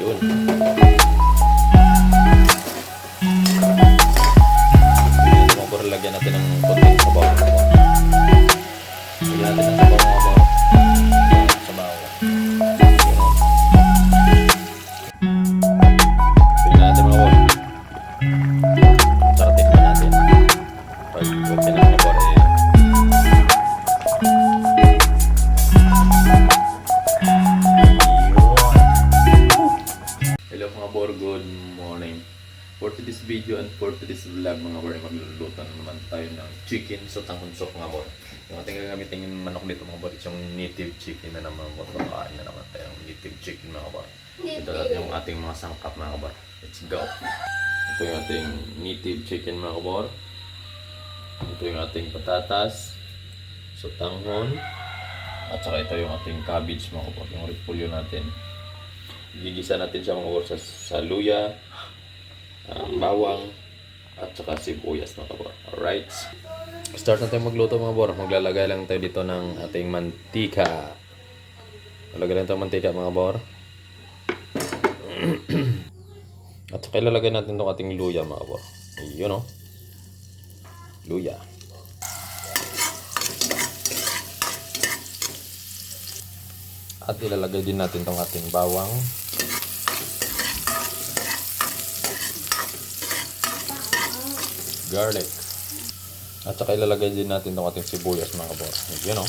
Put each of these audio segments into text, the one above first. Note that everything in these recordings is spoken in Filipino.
Yun. Mga lagyan natin ng konting sabaw. Lagyan natin ng sabaw mga bor. Sabaw. Tingnan natin mga bor. Tsaka tingnan natin. Pag okay na mga bor Hello mga bor, good morning. For today's video and for today's vlog mga bor, magluluto na naman tayo ng chicken sa tanghon soup mga bor. Yung ating gagamitin yung manok dito mga bor, yung native chicken na naman bor. Kain na naman tayo ng native chicken mga bor. Ito natin yung ating mga sangkap mga bor. Let's go! Ito yung ating native chicken mga bor. Ito yung ating patatas sa tanghon. At saka ito yung ating cabbage mga bor, yung repolyo natin. Gigisa natin siya mga bor sa luya, bawang, at saka sibuyas mga bor. Alright. Start natin magluto mga bor. Maglalagay lang tayo dito ng ating mantika. Lalagay lang tayo ng mantika mga bor. At saka ilalagay natin itong ating luya mga bor. Yun o. Luya. At ilalagay din natin itong ating bawang. Garlic. At saka ilalagay din natin itong ating sibuyas mga bor. Yun o.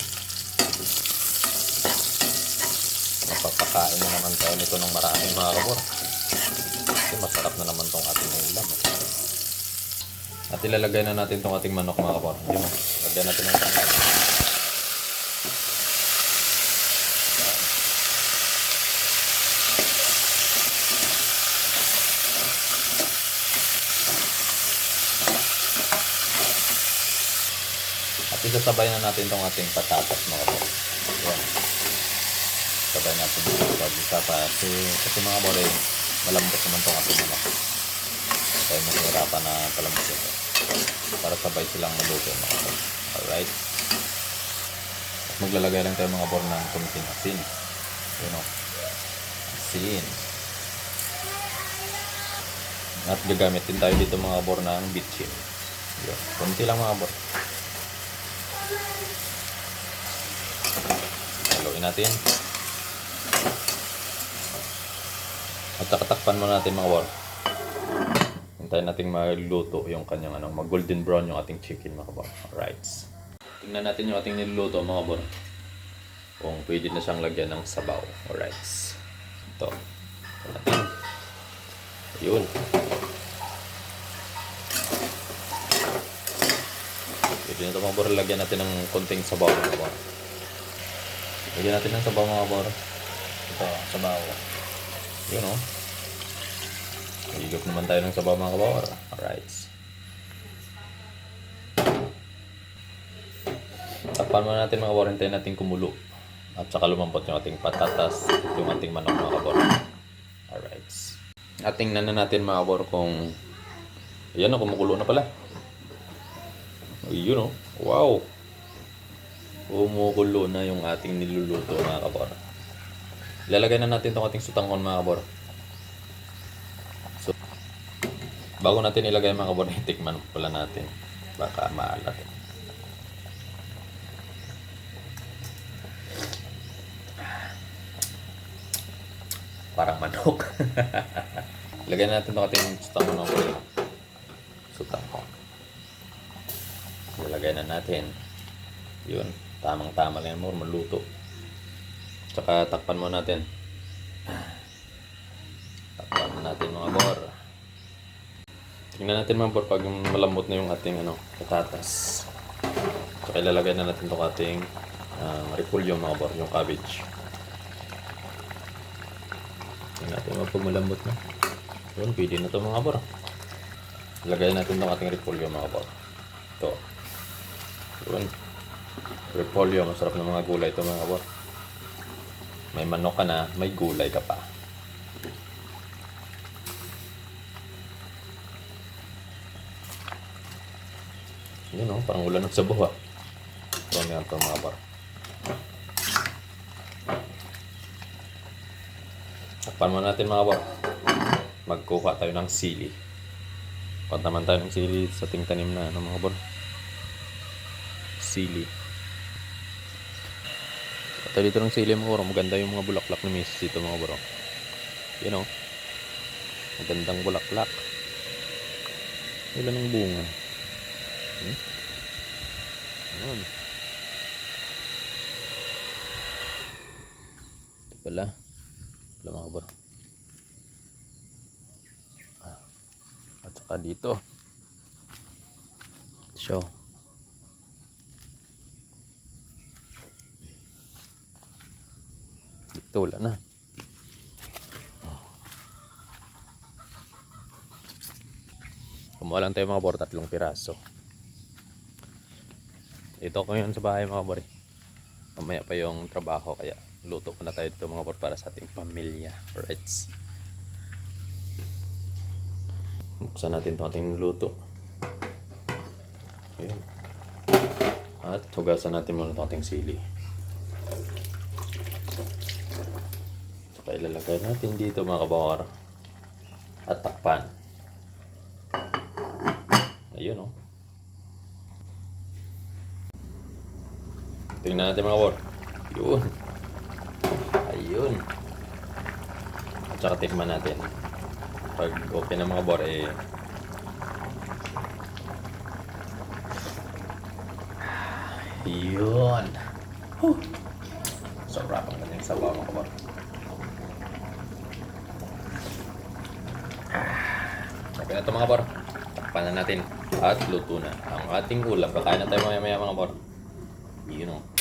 Mapapakain na naman tayo nito ng marami mga kabor. Kasi masarap na naman itong ating ulam. At ilalagay na natin itong ating manok mga kabor. Yun o. Lagyan natin ng tanong. At isasabay na natin itong ating patatas mga bor. Yan. Sabay natin ito kasi mga bor malambot naman itong ating manok. Kaya mahirapan na palambutin ito. Para sabay silang maluto mga bor. Alright. At maglalagay lang tayo mga bor ng kunting asin. Yun o. Asin. At gagamit din tayo dito mga bor ng bitchin. Yun. Kunti lang mga bor. Haluin natin. At takatakpan mo natin mga bor. Hintayin natin maluto yung kanyang mag golden brown yung ating chicken mga bor. Alright. Tingnan natin yung ating niluluto mga bor. Kung pwede na siyang lagyan ng sabaw. Alright. Ito. Ito natin. Yun. Pwede na ito mga bor. Lagyan natin ng konting sabaw mga bor. Lagyan natin ng sabaw mga bor. Ito, sabaw. Yun o. Higop naman tayo ng sabaw mga kabor. Alright. Takpan muna natin mga kabor. Hintayin natin kumulo. At saka lumambot yung ating patatas. Yung ating manok mga kabor. Alright. At tingnan na natin mga kabor kung ayan o, kumukulo na pala. Yun o. Wow. Kumukulo na yung ating niluluto mga kabor. Ilalagay na natin itong ating sutangon mga kabor. So, bago natin ilagay mga kabor, tikman pala natin. Baka maalat. Parang manok. Ilagay na natin itong ating sutangon mga kabor. Sutangon. Ilalagay na natin. Yun. Tamang-tama lang mo, maluto. Tsaka takpan mo natin. Takpan natin mga bor. Tingnan natin mga bor pag malambot na yung ating patatas. Tsaka ilalagay na natin itong ating repolyo mga bor, yung cabbage. Tingnan natin pag malambot na. Yun, pwede na ito mga bor. Ilagay natin itong ating repolyo mga bor. Ito. Yun. Repolyo, masarap ng mga gulay ito mga bor. May manok ka na, may gulay ka pa. Yun o, parang ulan ng sabaw. Ito nga ito mga bor. Sakpan muna natin mga bor. Magkuha tayo ng sili. Kuha naman tayo ng sili sa ating tanim na ano mga bor. Sili. At dito ng sili mga bor. Maganda yung mga bulaklak na misis dito mga bor. You know. Magandang bulaklak. Ilan ang bunga. Ayan. Ito pala. Ito mga bro. At saka dito. So. Dito wala na. Kumuha lang tayo mga bro, 3 piraso. Ito ko yun sa bahay mga bro. Mamaya pa yung trabaho kaya luto ko na tayo dito mga bro para sa ating pamilya. Alright. Buksan natin itong ating luto. Ayan. At hugasan natin muna itong ating sili. Saka ilalagay natin dito mga kabawar. At takpan. Ayun oh. Tingnan natin mga kabawar. Yun. Ayun. At saka tikman natin. Pag okay na mga kabawar eh yun. Sarap ang kanyang sabaw mga kabawar. Okay na ito mga kabawar. Takpan na natin at luto na ang ating ulam. Kakain na tayo maya maya mga kabawar. Yun o.